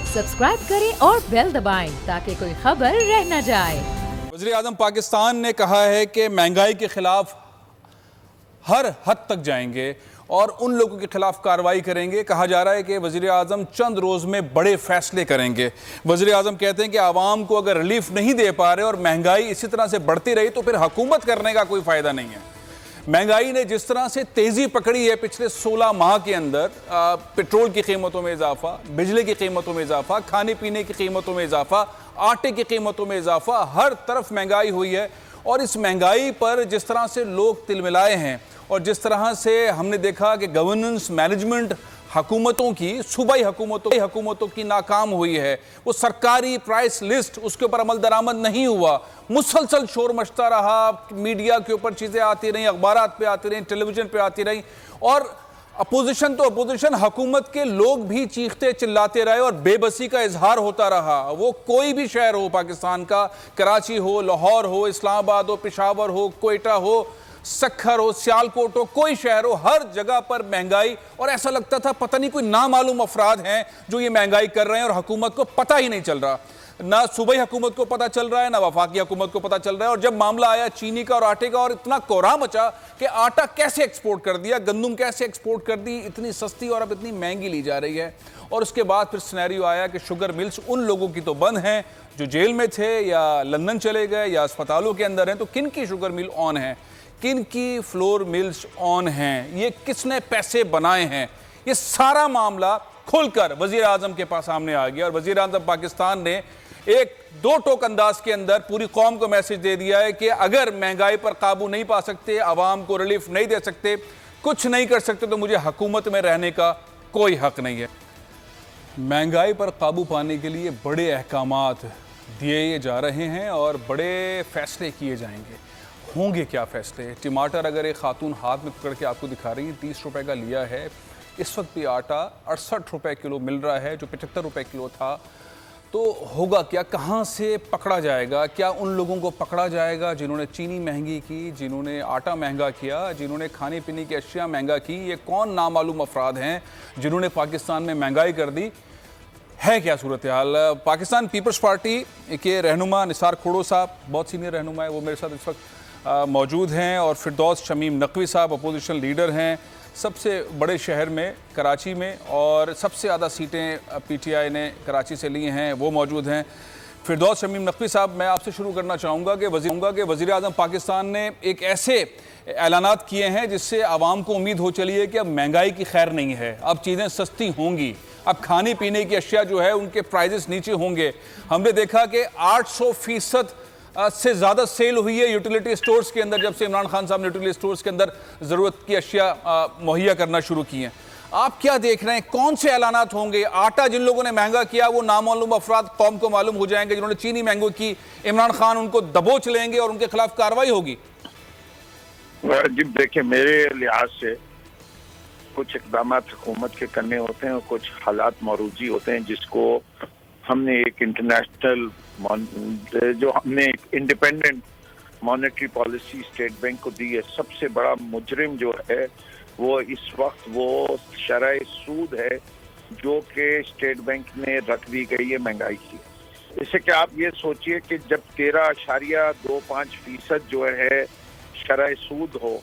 Subscribe करें और bell दबाएं ताकि कोई खबर रह न जाए। वज़ीर आज़म पाकिस्तान ने कहा है कि महंगाई के खिलाफ हर हद तक जाएंगे और उन लोगों के खिलाफ कार्रवाई करेंगे। कहा जा रहा है कि वज़ीर आज़म चंद रोज़ में बड़े फैसले करेंगे। वज़ीर आज़म कहते हैं कि आवाम को अगर रिलीफ नहीं दे पा रहे और महंगाई इसी तरह से बढ़ती रही तो फिर हुकूमत करने का कोई फ़ायदा नहीं है। महंगाई ने जिस तरह से तेज़ी पकड़ी है पिछले 16 माह के अंदर, पेट्रोल की कीमतों में इजाफा, बिजली की कीमतों में इजाफा, खाने पीने की कीमतों में इजाफा, आटे की कीमतों में इजाफा, हर तरफ महंगाई हुई है। और इस महंगाई पर जिस तरह से लोग तिलमिलाए हैं और जिस तरह से हमने देखा कि गवर्नेंस मैनेजमेंट हुकूमतों की, सूबाई हुकूमतों की नाकाम हुई है। वो सरकारी प्राइस लिस्ट, उसके ऊपर अमल दरामद नहीं हुआ, मुसलसल शोर मचता रहा, मीडिया के ऊपर चीज़ें आती रहीं, अखबारात पे आती रहीं, टेलीविज़न पे आती रहीं और अपोजिशन तो अपोजिशन, हुकूमत के लोग भी चीखते चिल्लाते रहे और बेबसी का इजहार होता रहा। वो कोई भी शहर हो पाकिस्तान का, कराची हो, लाहौर हो, इस्लामाबाद हो, पेशावर हो, कोयटा हो, सक्खर हो, सियालकोट हो, कोई शहर हो, हर जगह पर महंगाई। और ऐसा लगता था पता नहीं कोई नामालूम अफराद हैं जो ये महंगाई कर रहे हैं और हुकूमत को पता ही नहीं चल रहा। ना सूबाई हुकूमत को पता चल रहा है, ना वफाकी हुकूमत को पता चल रहा है। और जब मामला आया चीनी का और आटे का और इतना कोहरा मचा कि आटा कैसे एक्सपोर्ट कर दिया, गंदम कैसे एक्सपोर्ट कर दी, इतनी सस्ती और अब इतनी महंगी ली जा रही है। और उसके बाद फिर सिनेरियो आया कि शुगर मिल्स उन लोगों की तो बंद हैं जो जेल में थे या लंदन चले गए या अस्पतालों के अंदर हैं, तो किन की शुगर मिल ऑन है, किन की फ्लोर मिल्स ऑन हैं, ये किसने पैसे बनाए हैं, ये सारा मामला खुलकर वज़ीर आज़म के पास सामने आ गया। और वज़ीर आज़म पाकिस्तान ने एक दो टोक अंदाज के अंदर पूरी कौम को मैसेज दे दिया है कि अगर महंगाई पर काबू नहीं पा सकते, आवाम को रिलीफ नहीं दे सकते, कुछ नहीं कर सकते, तो मुझे हुकूमत में रहने का कोई हक नहीं है। महंगाई पर काबू पाने के लिए बड़े अहकामात दिए जा रहे हैं और बड़े फैसले किए जाएंगे। होंगे क्या फैसले? टमाटर अगर एक खातून हाथ में पकड़ के आपको दिखा रही है, 30 रुपए का लिया है। इस वक्त भी आटा 68 रुपए किलो मिल रहा है जो 75 रुपए किलो था। तो होगा क्या? कहाँ से पकड़ा जाएगा? क्या उन लोगों को पकड़ा जाएगा जिन्होंने चीनी महंगी की, जिन्होंने आटा महंगा किया, जिन्होंने खाने पीने की अशिया महंगा की? ये कौन नामालूम अफराद हैं जिन्होंने पाकिस्तान में महंगाई कर दी? है क्या सूरत हाल? पाकिस्तान पीपल्स पार्टी के रहनुमा निसार खोड़ो साहब, बहुत सीनियर रहनुमा है, वो मेरे साथ इस वक्त मौजूद हैं। और फिरदौस शमीम नकवी साहब अपोजिशन लीडर हैं सबसे बड़े शहर में, कराची में, और सबसे ज़्यादा सीटें पीटीआई ने कराची से ली हैं, वो मौजूद हैं। फिरदौस शमीम नकवी साहब, मैं आपसे शुरू करना चाहूँगा कि वज़ीर आज़म पाकिस्तान ने एक ऐसे ऐलानात किए हैं जिससे आवाम को उम्मीद हो चली है कि अब महंगाई की खैर नहीं है, अब चीज़ें सस्ती होंगी, अब खाने पीने की अशिया जो है उनके प्राइजेस नीचे होंगे। हमने देखा कि 800% से ज़्यादा सेल हुई है यूटिलिटी स्टोर्स के अंदर जब से इमरान खान साहब ने यूटिलिटी स्टोर्स के अंदर ज़रूरत की अशिया मुहैया करना शुरू की हैं। आप क्या देख रहे हैं, कौन से ऐलानात होंगे? आटा जिन लोगों ने महंगा किया वो नामालूम अफराद कौम को मालूम हो जाएंगे। जिन्होंने चीनी महंगी की, इमरान खान उनको दबोच लेंगे और उनके खिलाफ कार्रवाई होगी। जी देखिए, मेरे लिहाज से कुछ इकदाम हुकूमत के करने होते हैं और कुछ हालात मौरूजी होते हैं जिसको हमने एक इंटरनेशनल जो हमने एक independent monetary policy state bank को दी है। सबसे बड़ा मुजरिम जो है वो इस वक्त वो शरह सूद है जो कि स्टेट बैंक ने रख दी गई है महंगाई की। इससे कि आप ये सोचिए कि जब 13.25% जो है शरह सूद हो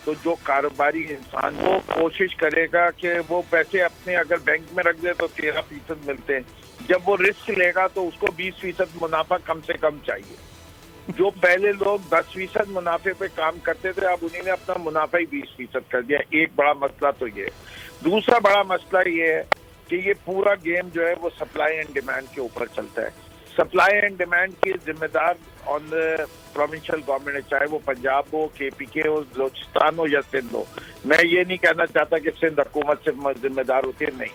तो जो कारोबारी इंसान वो कोशिश करेगा कि वो पैसे अपने अगर बैंक में रख दे तो 13% मिलते हैं, जब वो रिस्क लेगा तो उसको 20% मुनाफा कम से कम चाहिए। जो पहले लोग 10% मुनाफे पे काम करते थे, अब उन्होंने अपना मुनाफा ही 20% कर दिया। एक बड़ा मसला तो ये। दूसरा बड़ा मसला ये है कि ये पूरा गेम जो है वो सप्लाई एंड डिमांड के ऊपर चलता है। सप्लाई एंड डिमांड की जिम्मेदार ऑन प्रोविंशियल गवर्नमेंट है, चाहे वो पंजाब हो, KPK हो, बलूचिस्तान हो या सिंध हो। मैं ये नहीं कहना चाहता कि सिंध हुकूमत से जिम्मेदार होती है, नहीं।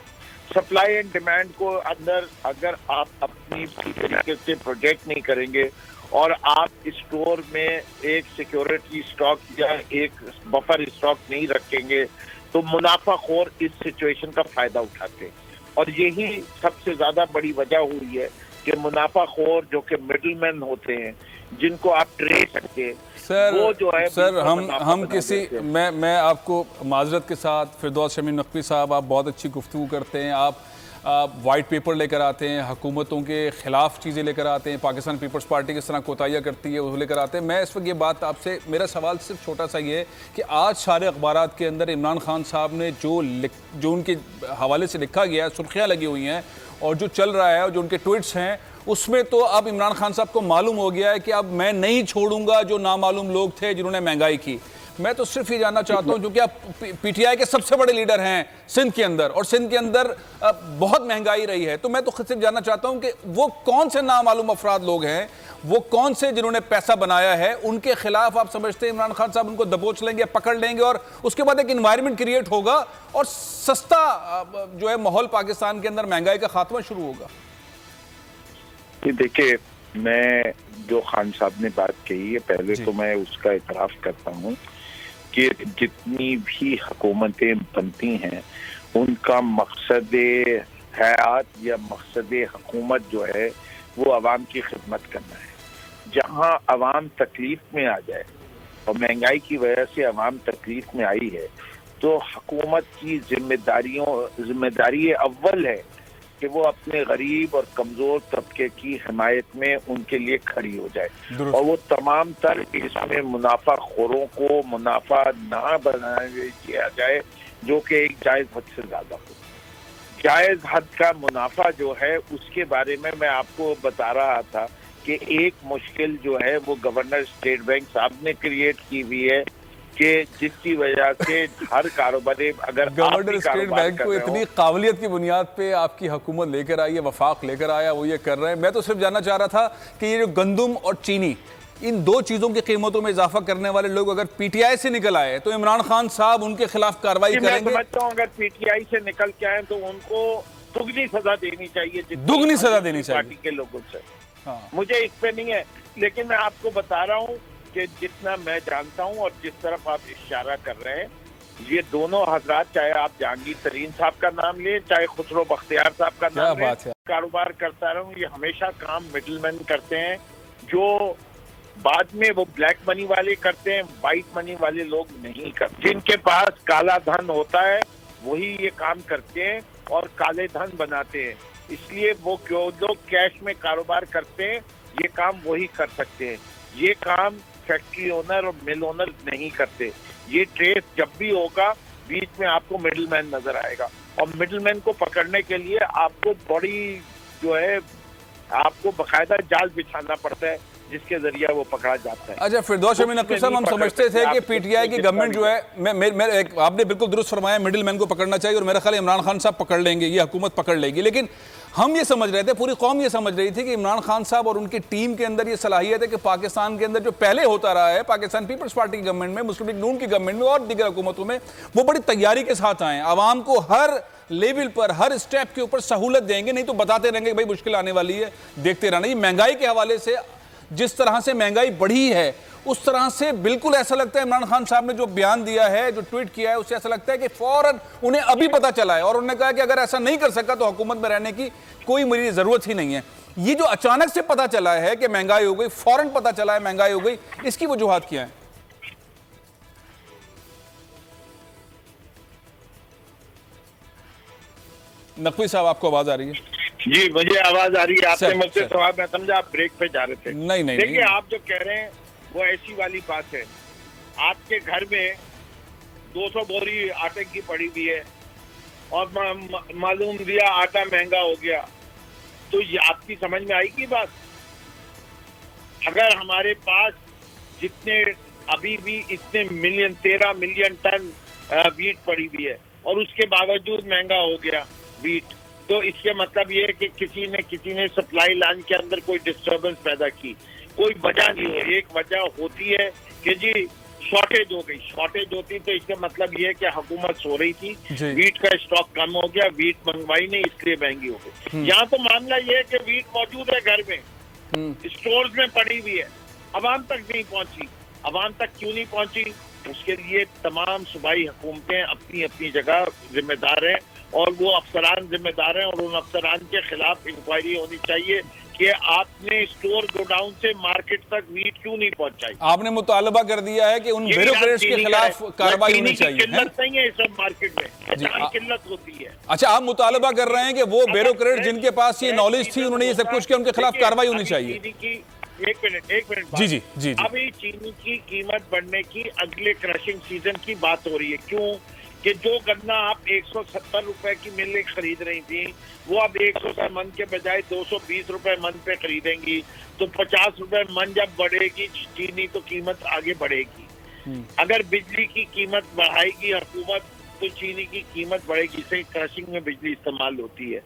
सप्लाई एंड डिमांड को अंदर अगर आप अपनी तरीके से प्रोजेक्ट नहीं करेंगे और आप स्टोर में एक सिक्योरिटी स्टॉक या एक बफर स्टॉक नहीं रखेंगे तो मुनाफाखोर इस सिचुएशन का फायदा उठाते हैं। और यही सबसे ज्यादा बड़ी वजह हुई है कि मुनाफाखोर जो कि मिडलमैन होते हैं जिनको आप ट्रेस सकते, सर वो जो है सर हम किसी मैं आपको माजरत के साथ, फिरदौस शमीम नकवी साहब, आप बहुत अच्छी गुफ्तगू करते हैं, आप वाइट पेपर लेकर आते हैं, हुकूमतों के ख़िलाफ़ चीज़ें लेकर आते हैं, पाकिस्तान पीपल्स पार्टी किस तरह कोताहियाँ करती है वो लेकर आते हैं। मैं इस वक्त ये बात आपसे, मेरा सवाल सिर्फ छोटा सा ये है कि आज सारे अखबारात के अंदर इमरान खान साहब ने जो उनके हवाले से लिखा गया है, सुर्खियाँ लगी हुई हैं और जो चल रहा है और जो उनके ट्वीट्स हैं, उसमें तो अब इमरान खान साहब को मालूम हो गया है कि अब मैं नहीं छोड़ूंगा जो नामालूम लोग थे जिन्होंने महंगाई की। मैं तो सिर्फ ये जानना चाहता हूं, क्योंकि आप पीटीआई के सबसे बड़े लीडर हैं सिंध के अंदर, और सिंध के अंदर बहुत महंगाई रही है, तो मैं तो खुद से जानना चाहता हूं कि वो कौन से नामालूम अफराद लोग हैं, वो कौन से जिन्होंने पैसा बनाया है, उनके खिलाफ आप समझते हैं इमरान खान साहब उनको दबोच लेंगे, पकड़ लेंगे और उसके बाद एक इन्वायरमेंट क्रिएट होगा और सस्ता जो है माहौल पाकिस्तान के अंदर महंगाई का खात्मा शुरू होगा? देखिए, मैं जो खान साहब ने बात कही है, पहले तो मैं उसका इतराफ करता हूँ कि जितनी भी हुकूमतें बनती हैं उनका मकसद हयात या मकसद हुकूमत जो है वो अवाम की खिदमत करना है। जहाँ अवाम तकलीफ में आ जाए और महंगाई की वजह से अवाम तकलीफ में आई है तो हुकूमत की जिम्मेदारी अव्वल है कि वो अपने गरीब और कमजोर तबके की हिमायत में उनके लिए खड़ी हो जाए और वो तमाम तर इसमें मुनाफा खोरों को मुनाफा ना बनाने दिया जाए, जो कि एक जायज हद से ज्यादा हो। जायज हद का मुनाफा जो है उसके बारे में मैं आपको बता रहा था कि एक मुश्किल जो है वो गवर्नर स्टेट बैंक साहब ने क्रिएट की हुई है कि जिसकी वजह से हर कारोबारी, अगर गवर्नर स्टेट बैंक को इतनी काबिलियत की बुनियाद पे आपकी हुकूमत लेकर आई है, वफाक लेकर आया, वो ये कर रहे हैं। मैं तो सिर्फ जानना चाह रहा था कि ये जो गंदम और चीनी, इन दो चीजों की कीमतों में इजाफा करने वाले लोग अगर पीटीआई से निकल आए तो इमरान खान साहब उनके खिलाफ कार्रवाई करेंगे? मैं समझता हूँ अगर पीटीआई से निकल के आए तो उनको दुगनी सजा देनी चाहिए, दुगनी सजा देनी चाहिए पार्टी के लोगों से। मुझे इस पे नहीं है, लेकिन मैं आपको बता रहा हूँ कि जितना मैं जानता हूं और जिस तरफ आप इशारा कर रहे हैं, ये दोनों हजरात, चाहे आप जहांगीर तरीन साहब का नाम लें, चाहे खुसरो बख्तियार साहब का नाम लें, कारोबार करता रहूं, ये हमेशा काम मिडलमैन करते हैं, जो बाद में वो ब्लैक मनी वाले करते हैं, वाइट मनी वाले लोग नहीं करते। जिनके पास काला धन होता है वही ये काम करते हैं और काले धन बनाते हैं। इसलिए वो जो लोग कैश में कारोबार करते हैं ये काम वही कर सकते हैं। ये काम फैक्ट्री ओनर और मिल ओनर नहीं करते। ये ट्रेस जब भी होगा बीच में आपको मिडिलमैन नजर आएगा और मिडिलमैन को पकड़ने के लिए आपको बड़ी जो है आपको बकायदा जाल बिछाना पड़ता है जिसके जरिए वो पकड़ा जाता है। अच्छा फिरदौस अमीन नकवी साहब, हम समझते थे कि पीटीआई की गवर्नमेंट जो है, आपने बिल्कुल दुरुस्त फरमाया, मिडिलमैन को पकड़ना चाहिए और मेरा ख्याल इमरान खान साहब पकड़ लेंगे, ये हुकूमत पकड़ लेगी। लेकिन हम ये समझ रहे थे, पूरी कौम ये समझ रही थी कि इमरान खान साहब और उनकी टीम के अंदर ये सलाहियत है कि पाकिस्तान के अंदर जो पहले होता रहा है, पाकिस्तान पीपल्स पार्टी की गवर्नमेंट में, मुस्लिम लीग नून की गवर्नमेंट में और दीगर हुकूमतों में, वो बड़ी तैयारी के साथ आए, आवाम को हर लेवल पर हर स्टेप के ऊपर सहूलत देंगे, नहीं तो बताते रहेंगे भाई मुश्किल आने वाली है, देखते रहना। ये महंगाई के हवाले से जिस तरह से महंगाई बढ़ी है उस तरह से बिल्कुल ऐसा लगता है इमरान खान साहब ने जो बयान दिया है, जो ट्वीट किया है, उससे ऐसा लगता है कि फौरन उन्हें अभी पता चला है और उन्होंने कहा कि अगर ऐसा नहीं कर सका तो हुकूमत में रहने की कोई मेरी जरूरत ही नहीं है। ये जो अचानक से पता चला है कि महंगाई हो गई, फौरन पता चला है महंगाई हो गई, इसकी वजूहात क्या है? नकवी साहब, आपको आवाज आ रही है? जी मुझे आवाज आ रही है। आपने मुझसे सवाल, मैं समझा आप ब्रेक पे जा रहे थे। नहीं नहीं, देखिए आप जो कह रहे हैं वो ऐसी वाली बात है, आपके घर में 200 बोरी आटे की पड़ी हुई है और मालूम दिया आटा महंगा हो गया, तो ये आपकी समझ में आएगी बात? अगर हमारे पास जितने अभी भी इतने 13 मिलियन टन वीट पड़ी हुई है और उसके बावजूद महंगा हो गया वीट, तो इसके मतलब ये है कि किसी ने सप्लाई लाइन के अंदर कोई डिस्टर्बेंस पैदा की। कोई वजह नहीं है। एक वजह होती है कि जी शॉर्टेज हो गई। शॉर्टेज होती तो इसका मतलब ये है कि हुकूमत सो रही थी, वीट का स्टॉक कम हो गया, वीट मंगवाई नहीं इसलिए महंगी हो गई। यहाँ तो मामला ये है कि वीट मौजूद है घर में, स्टोर्स में पड़ी हुई है, अवाम तक नहीं पहुंची। अवाम तक क्यों नहीं पहुंची? उसके लिए तमाम सूबाई हुकूमतें अपनी अपनी जगह जिम्मेदार हैं और वो अफसरान जिम्मेदार हैं और उन अफसरान के खिलाफ इंक्वायरी होनी चाहिए कि आपने स्टोर गोडाउन से मार्केट तक वीट क्यों नहीं पहुंचाई। आपने मुतालबा कर दिया है कि उन ब्यूरोक्रेट्स के खिलाफ कार्रवाई होनी चाहिए। किल्लत नहीं है इस सब मार्केट में, किल्लत होती है। अच्छा, आप मुतालबा कर रहे हैं कि वो ब्यूरोक्रेट जिनके पास ये नॉलेज थी, उन्होंने ये सब कुछ किया, उनके खिलाफ कार्रवाई होनी चाहिए। एक मिनट जी जी जी। अभी चीनी की कीमत बढ़ने की अगले क्रशिंग सीजन की बात हो रही है। क्यों कि जो गन्ना आप 170 रुपए की मिलें खरीद रही थी, वो अब 100 रुपए मन के बजाय 220 रुपए मन पे खरीदेंगी। तो 50 रुपए मन जब बढ़ेगी चीनी तो कीमत आगे बढ़ेगी। अगर बिजली की कीमत बढ़ाएगी हुकूमत तो चीनी की कीमत बढ़ेगी। इससे क्रशिंग में बिजली इस्तेमाल होती है।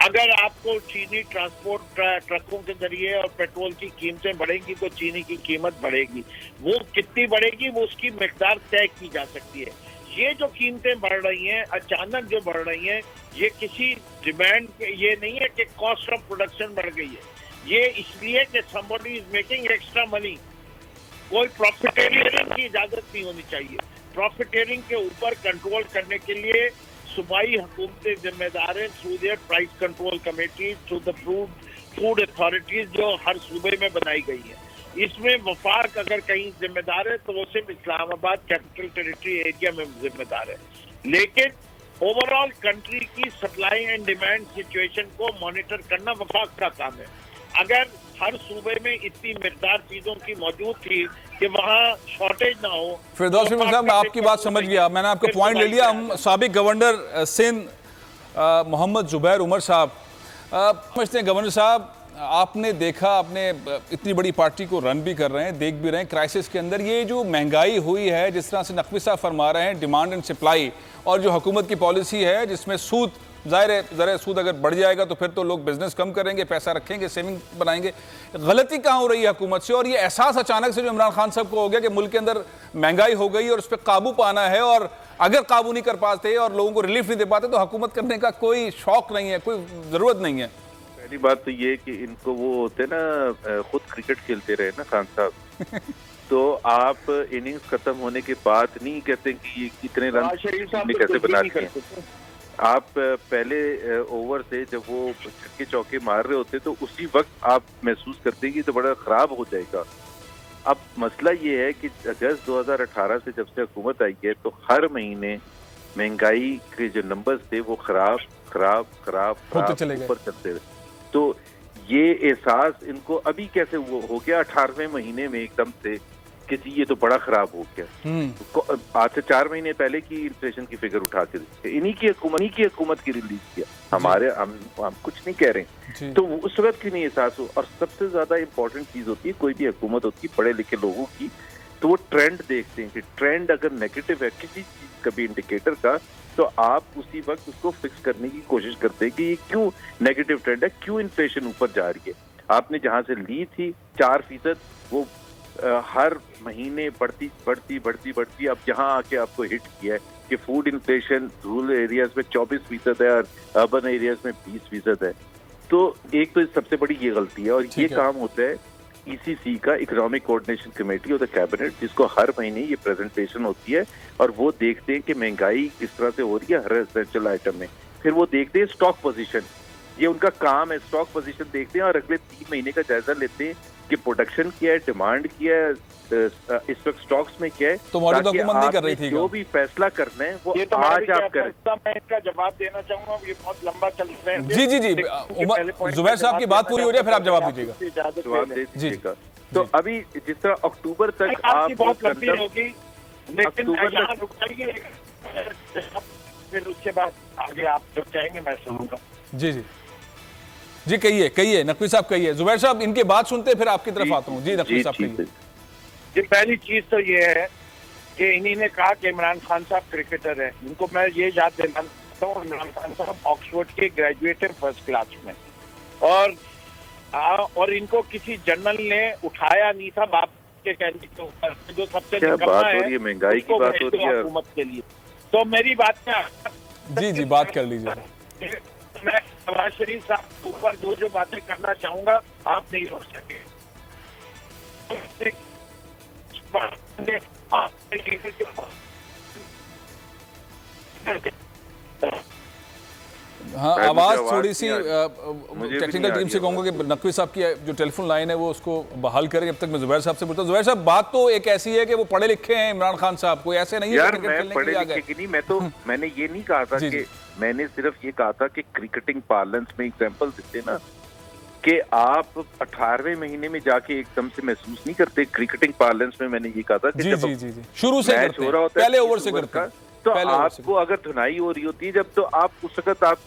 अगर आपको चीनी ट्रांसपोर्ट ट्रकों के जरिए और पेट्रोल की कीमतें बढ़ेंगी तो चीनी की कीमत बढ़ेगी। वो कितनी बढ़ेगी वो उसकी मिकदार तय की जा सकती है। ये जो कीमतें बढ़ रही हैं, अचानक जो बढ़ रही हैं, ये किसी डिमांड ये नहीं है कि कॉस्ट ऑफ प्रोडक्शन बढ़ गई है। ये इसलिए कि somebody is making extra money। कोई प्रॉफिटेरियन की इजाजत नहीं होनी चाहिए। प्रॉफिटेरिंग के ऊपर कंट्रोल करने के लिए सूबाई हुकूमतें जिम्मेदार हैं through their price control committee, through the food authorities जो हर सूबे में बनाई गई है। इसमें वफाक अगर कहीं जिम्मेदार है तो वो सिर्फ इस्लामाबाद कैपिटल टेरिटरी एरिया में जिम्मेदार है। लेकिन ओवरऑल कंट्री की सप्लाई एंड डिमांड सिचुएशन को मॉनिटर करना वफाक का काम है। अगर हर सूबे में इतनी मिकदार चीजों की मौजूद थी कि वहाँ शॉर्टेज ना हो। फिरदौस साहब, मैं आपकी बात समझ गया, मैंने आपका पॉइंट ले लिया। हम साबिक गवर्नर सिंध मोहम्मद जुबैर उमर साहब समझते हैं। गवर्नर साहब, आपने देखा, आपने इतनी बड़ी पार्टी को रन भी कर रहे हैं, देख भी रहे हैं क्राइसिस के अंदर ये जो महंगाई हुई है, जिस तरह से नकवी साहब फरमा रहे हैं, डिमांड एंड सप्लाई, और जो हुकूमत की पॉलिसी है जिसमें सूद, जाहिर है ज़रा सूद अगर बढ़ जाएगा तो फिर तो लोग बिजनेस कम करेंगे, पैसा रखेंगे, सेविंग बनाएंगे। गलती कहाँ हो रही है हुकूमत से? और ये एहसास अचानक से जो इमरान खान साहब को हो गया कि मुल्क के अंदर महंगाई हो गई और उस पर काबू पाना है, और अगर काबू नहीं कर पाते और लोगों को रिलीफ नहीं दे पाते तो हुकूमत करने का कोई शौक नहीं है, कोई ज़रूरत नहीं है। पहली बात तो ये कि इनको वो होते ना, खुद क्रिकेट खेलते रहे ना खान साहब तो आप इनिंग्स खत्म होने के बाद नहीं कहते कि ये कितने रन कैसे बनाते हैं। आप पहले ओवर से जब वो छक्के चौके मार रहे होते तो उसी वक्त आप महसूस करते हैं कि तो बड़ा खराब हो जाएगा। अब मसला ये है कि अगस्त 2018 से जब से हुकूमत आई है तो हर महीने महंगाई के जो नंबर्स थे वो खराब ऊपर चलते रहे। तो ये एहसास इनको अभी कैसे हो गया 18वें महीने में एकदम से कि ये तो बड़ा खराब हो गया। आज से 4 महीने पहले की इन्फ्लेशन की फिगर उठा के देखते, इन्हीं की हुकूमत की रिलीज किया। हमारे हम कुछ नहीं कह रहे, तो उस वक्त क्यों नहीं एहसास हो। और सबसे ज्यादा इंपॉर्टेंट चीज होती है कोई भी हुकूमत होती है पढ़े लिखे लोगों की, तो वो ट्रेंड देखते हैं कि ट्रेंड अगर नेगेटिव है किसी चीज का भी इंडिकेटर का, तो आप उसी वक्त उसको फिक्स करने की कोशिश करते हैं कि ये क्यों नेगेटिव ट्रेंड है, क्यों इन्फ्लेशन ऊपर जा रही है। आपने जहां से ली थी 4%, वो हर महीने बढ़ती अब यहाँ आके आपको हिट किया है कि फूड इन्फ्लेशन रूरल एरियाज में 24% है और अर्बन एरियाज में 20% है। तो एक तो सबसे बड़ी ये गलती है। और ये काम होता है ECC का, economic coordination committee of the cabinet, जिसको हर महीने ये प्रेजेंटेशन होती है और वो देखते हैं कि महंगाई किस तरह से हो रही है हर एसेंशियल आइटम में। फिर वो देखते हैं स्टॉक पोजीशन, ये उनका काम है, स्टॉक पोजीशन देखते हैं और अगले 3 महीने का जायजा लेते हैं कि प्रोडक्शन क्या है, डिमांड क्या है, इस वक्त स्टॉक्स में क्या है। तो मौजूदा हुकूमत नहीं कर रही थी। जो भी फैसला करना है वो तो आज आप करें। मैं इसका जवाब देना चाहूंगा, ये बहुत लंबा चल रहा है। जी जुबैर साहब की बात पूरी हो रही है, फिर आप जवाब दीजिएगा। जवाब दे दीजिएगा। तो अभी जिस तरह अक्टूबर तक आप बहुत लंबी होगी, लेकिन फिर उसके बाद आगे आप जो चाहेंगे मैं सुनूंगा। जी कहिए नकवी साहब, कहिए। जुबैर साहब, इनकी बात सुनते फिर आपकी तरफ आता हूँ। जी नकवी साहब कहिए। जी, पहली चीज तो ये है कि इन्हीं ने कहा कि इमरान खान साहब क्रिकेटर हैं। इनको मैं ये याद दिलाता हूँ, इमरान खान साहब ऑक्सफोर्ड के ग्रेजुएट हैं फर्स्ट क्लास में, और इनको किसी जर्नल ने उठाया नहीं था बाप के कहने के ऊपर। जो सबसे निकम्मा है महंगाई की बात हो रही है हुकूमत के लिए। तो मेरी बात क्या, जी बात कर लीजिए। मैं नवाज शरीफ साहब के ऊपर जो बातें करना चाहूंगा आप नहीं रोक सके। हाँ, शायद आवाज़ मुझे थोड़ी सी मुझे भी टेक्निकल नहीं आ टीम रही से कहूँगा कि नकवी साहब की जो टेलीफोन लाइन है वो उसको बहाल करें। जब तक मैं जुबैर साहब से पूछता हूँ। जुबैर साहब, बात तो एक ऐसी है कि वो पढ़े लिखे हैं इमरान खान साहब, कोई ऐसे नहीं है यार, क्रिकेट मैं खेलने के पढ़े लिए आ लिखे गए। की नहीं, मैंने ये नहीं कहा था जी, कि जी। मैंने सिर्फ ये कहा था कि क्रिकेटिंग पार्लेंस में एग्जांपल देते ना कि आप 18वें महीने में जाके एकदम से महसूस नहीं करते। क्रिकेटिंग पार्लेंस में मैंने ये कहा था कि जी जब जी जी जी शुरू से मैच करते हो रहा हैं, होता है पहले 30 ओवर से ओवर करते का, हैं, तो पहले ओवर से आपको अगर धुनाई हो रही होती है जब, तो आप उस वक्त आप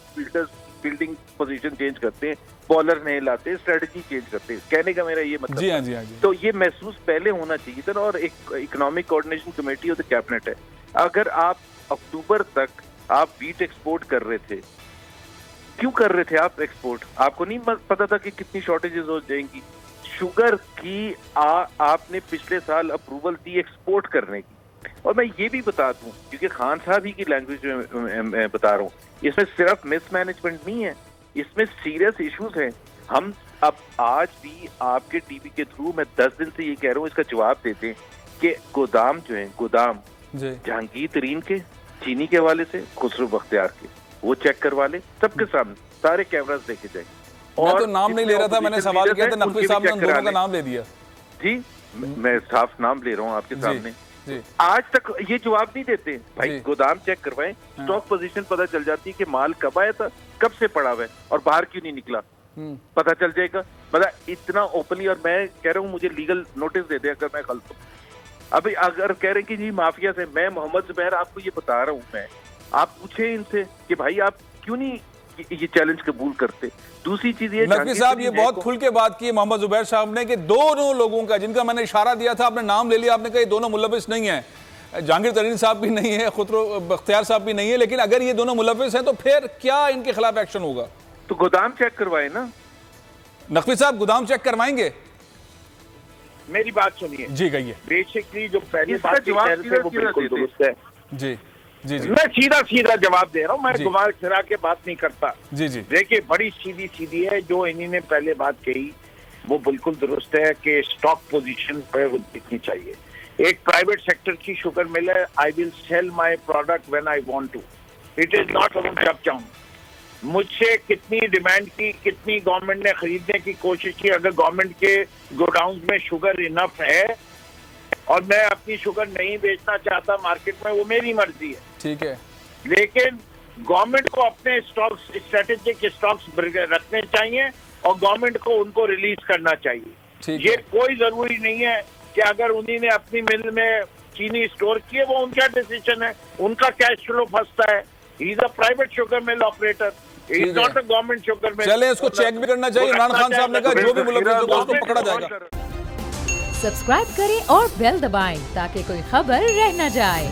फील्डिंग पोजीशन चेंज करते हैं, बॉलर नहीं लाते, स्ट्रेटजी चेंज करते हैं। कहने का मेरा ये मतलब जी हाँ जी हाँ जी। तो ये महसूस पहले होना चाहिए था ना। और एक economic coordination committee of the cabinet है। अगर आप अक्टूबर तक आप वीट एक्सपोर्ट कर रहे थे, क्यों कर रहे थे आप एक्सपोर्ट? आपको नहीं पता था कि कितनी शॉर्टेजेस हो जाएंगी? शुगर की आपने पिछले साल अप्रूवल दी एक्सपोर्ट करने की। और मैं ये भी बता दूं, क्योंकि खान साहब ही की लैंग्वेज में मैं बता रहा हूँ, इसमें सिर्फ मिसमैनेजमेंट नहीं है, इसमें सीरियस इश्यूज हैं। हम अब आज भी आपके टीवी के थ्रू मैं 10 दिन से ये कह रहा हूँ, इसका जवाब देते हैं कि गोदाम जो है, गोदाम जहांगीर तरीन के, चीनी के हवाले से, खुसरो बख्तियार के, वो चेक करवा ले सबके सामने, सारे कैमरास देखे जाए। मैं तो नाम नहीं ले रहा था, मैंने सवाल किया था, नकवी साहब ने उन दोनों का नाम ले दिया। जी, मैं साफ नाम ले रहा हूँ आपके सामने। जी। आज तक ये जवाब नहीं देते भाई। जी। गोदाम चेक करवाएं, स्टॉक पोजीशन पता चल जाती है कि माल कब आया था, कब से पड़ा हुआ है और बाहर क्यों नहीं निकला, पता चल जाएगा। मतलब इतना ओपनली। और मैं कह रहा हूँ मुझे लीगल नोटिस दे दे अगर मैं गलत हूँ। अभी अगर कह रहे हैं कि जी माफिया से, मैं मोहम्मद जुबैर आपको ये बता रहा हूँ, मैं आप पूछे इनसे कि भाई आप क्यों नहीं ये चैलेंज कबूल करते। दूसरी चीज ये, नकवी साहब ये बहुत खुल के बात की मोहम्मद जुबैर साहब ने कि दोनों लोगों का, जिनका मैंने इशारा दिया था, आपने नाम ले लिया, आपने कहा ये दोनों मुलविस नहीं है, जहांगीर तरीन साहब भी नहीं है, खुसरो बख्तियार साहब भी नहीं है, लेकिन अगर ये दोनों मुलविस हैं तो फिर क्या इनके खिलाफ एक्शन होगा? तो गोदाम चेक करवाए ना। नकवी साहब, गोदाम चेक करवाएंगे? मेरी बात सुनिए जी कहिए। बेसिकली जो पहली इसका बात जवाब है वो बिल्कुल दुरुस्त है। जी जी जी मैं सीधा सीधा जवाब दे रहा हूँ, मैं जी। घुमा फिरा के बात नहीं करता। जी जी देखिए, बड़ी सीधी सीधी है। जो इन्होंने पहले बात कही वो बिल्कुल दुरुस्त है कि स्टॉक पोजीशन पे वो दिखनी चाहिए। एक प्राइवेट सेक्टर की शुगर मिल है, I will sell my product when I want to, it is not जब चाहूँ। मुझसे कितनी डिमांड की, कितनी गवर्नमेंट ने खरीदने की कोशिश की, अगर गवर्नमेंट के गोडाउन में शुगर इनफ है और मैं अपनी शुगर नहीं बेचना चाहता मार्केट में, वो मेरी मर्जी है। ठीक है, लेकिन गवर्नमेंट को अपने स्टॉक्स, स्ट्रेटेजिक स्टॉक्स रखने चाहिए और गवर्नमेंट को उनको रिलीज करना चाहिए। ये कोई जरूरी नहीं है कि अगर उन्हीं ने अपनी मिल में चीनी स्टोर किए, वो उनका डिसीजन है, उनका कैश फ्लो फंसता है। He is a private sugar mill operator, he is not a government sugar mill. चले इसको चेक भी करना चाहिए। इमरान खान साहब ने कहा जो भी मुलविस होगा उसको पकड़ा जाएगा। सब्सक्राइब करें और बेल दबाएं ताकि कोई खबर रह न जाए।